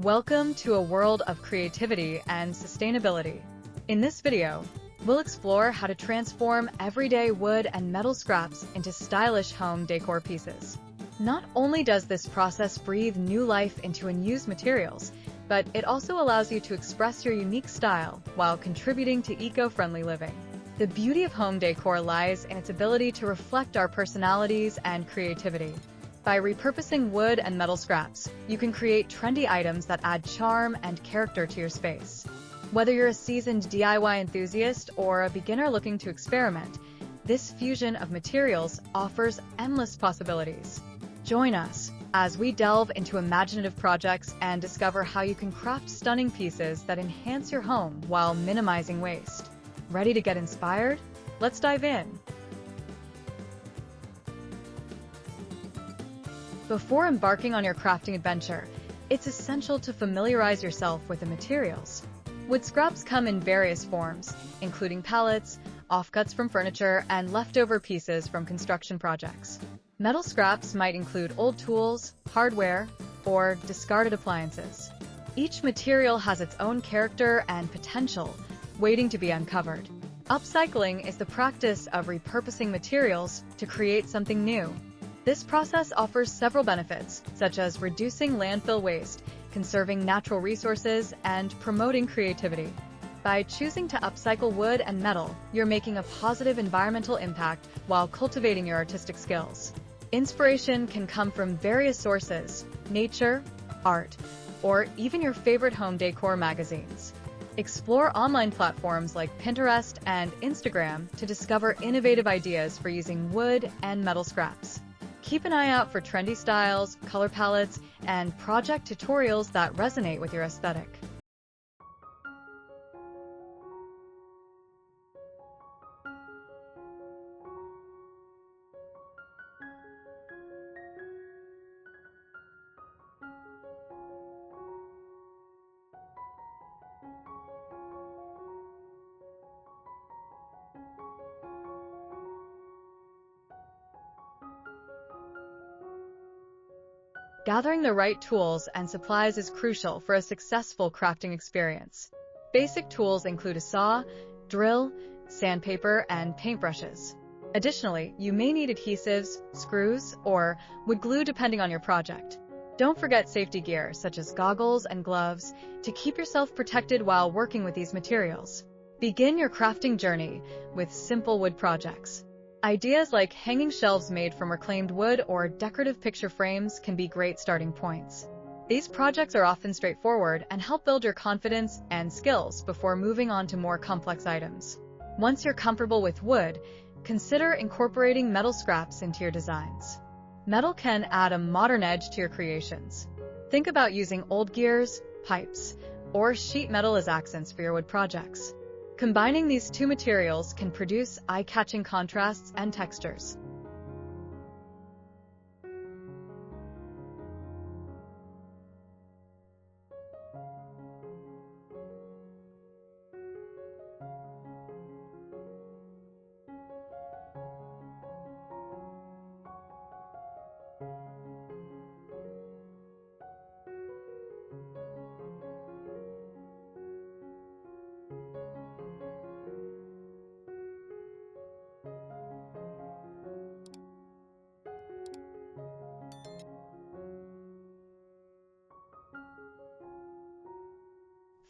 Welcome to a world of creativity and sustainability. In this video, we'll explore how to transform everyday wood and metal scraps into stylish home decor pieces. Not only does this process breathe new life into unused materials, but it also allows you to express your unique style while contributing to eco-friendly living. The beauty of home decor lies in its ability to reflect our personalities and creativity. By repurposing wood and metal scraps, you can create trendy items that add charm and character to your space. Whether you're a seasoned DIY enthusiast or a beginner looking to experiment, this fusion of materials offers endless possibilities. Join us as we delve into imaginative projects and discover how you can craft stunning pieces that enhance your home while minimizing waste. Ready to get inspired? Let's dive in. Before embarking on your crafting adventure, it's essential to familiarize yourself with the materials. Wood scraps come in various forms, including pallets, offcuts from furniture, and leftover pieces from construction projects. Metal scraps might include old tools, hardware, or discarded appliances. Each material has its own character and potential, waiting to be uncovered. Upcycling is the practice of repurposing materials to create something new. This process offers several benefits, such as reducing landfill waste, conserving natural resources, and promoting creativity. By choosing to upcycle wood and metal, you're making a positive environmental impact while cultivating your artistic skills. Inspiration can come from various sources: nature, art, or even your favorite home decor magazines. Explore online platforms like Pinterest and Instagram to discover innovative ideas for using wood and metal scraps. Keep an eye out for trendy styles, color palettes, and project tutorials that resonate with your aesthetic. Gathering the right tools and supplies is crucial for a successful crafting experience. Basic tools include a saw, drill, sandpaper, and paintbrushes. Additionally, you may need adhesives, screws, or wood glue depending on your project. Don't forget safety gear such as goggles and gloves to keep yourself protected while working with these materials. Begin your crafting journey with simple wood projects. Ideas like hanging shelves made from reclaimed wood or decorative picture frames can be great starting points. These projects are often straightforward and help build your confidence and skills before moving on to more complex items. Once you're comfortable with wood, consider incorporating metal scraps into your designs. Metal can add a modern edge to your creations. Think about using old gears, pipes, or sheet metal as accents for your wood projects. Combining these two materials can produce eye-catching contrasts and textures.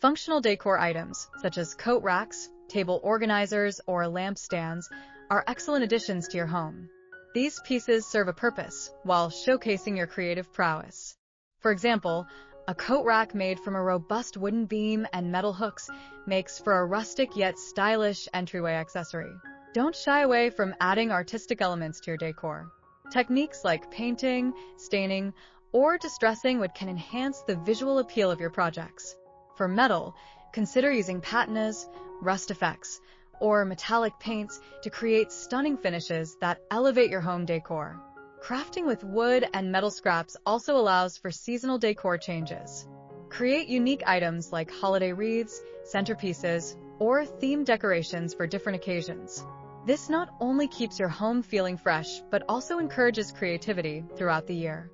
Functional decor items, such as coat racks, table organizers, or lamp stands, are excellent additions to your home. These pieces serve a purpose while showcasing your creative prowess. For example, a coat rack made from a robust wooden beam and metal hooks makes for a rustic yet stylish entryway accessory. Don't shy away from adding artistic elements to your decor. Techniques like painting, staining, or distressing wood can enhance the visual appeal of your projects. For metal, consider using patinas, rust effects, or metallic paints to create stunning finishes that elevate your home decor. Crafting with wood and metal scraps also allows for seasonal decor changes. Create unique items like holiday wreaths, centerpieces, or themed decorations for different occasions. This not only keeps your home feeling fresh, but also encourages creativity throughout the year.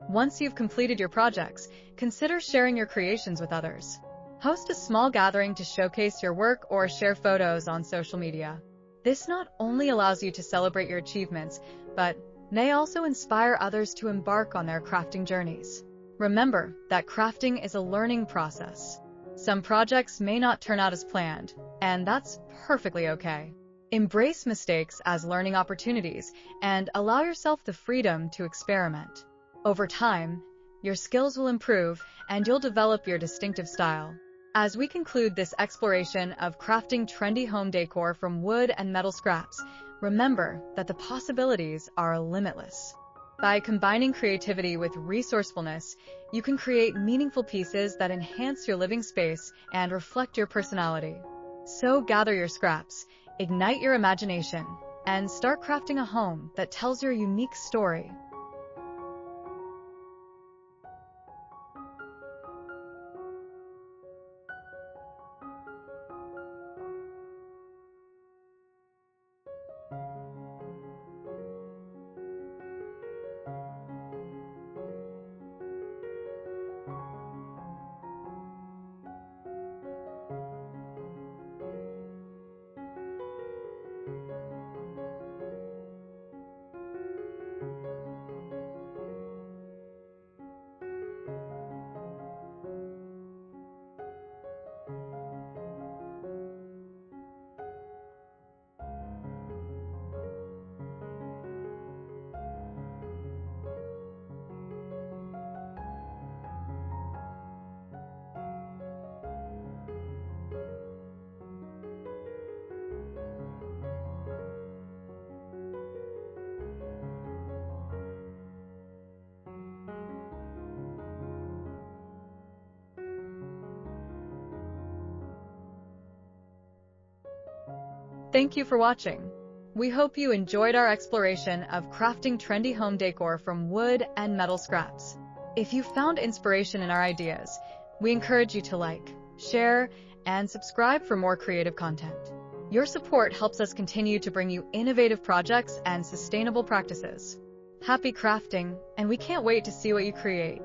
Once you've completed your projects, consider sharing your creations with others. Host a small gathering to showcase your work or share photos on social media. This not only allows you to celebrate your achievements, but may also inspire others to embark on their crafting journeys. Remember that crafting is a learning process. Some projects may not turn out as planned, and that's perfectly okay. Embrace mistakes as learning opportunities and allow yourself the freedom to experiment. Over time, your skills will improve and you'll develop your distinctive style. As we conclude this exploration of crafting trendy home decor from wood and metal scraps, remember that the possibilities are limitless. By combining creativity with resourcefulness, you can create meaningful pieces that enhance your living space and reflect your personality. So gather your scraps, ignite your imagination, and start crafting a home that tells your unique story. Thank you for watching. We hope you enjoyed our exploration of crafting trendy home decor from wood and metal scraps. If you found inspiration in our ideas, we encourage you to like, share, and subscribe for more creative content. Your support helps us continue to bring you innovative projects and sustainable practices. Happy crafting, and we can't wait to see what you create.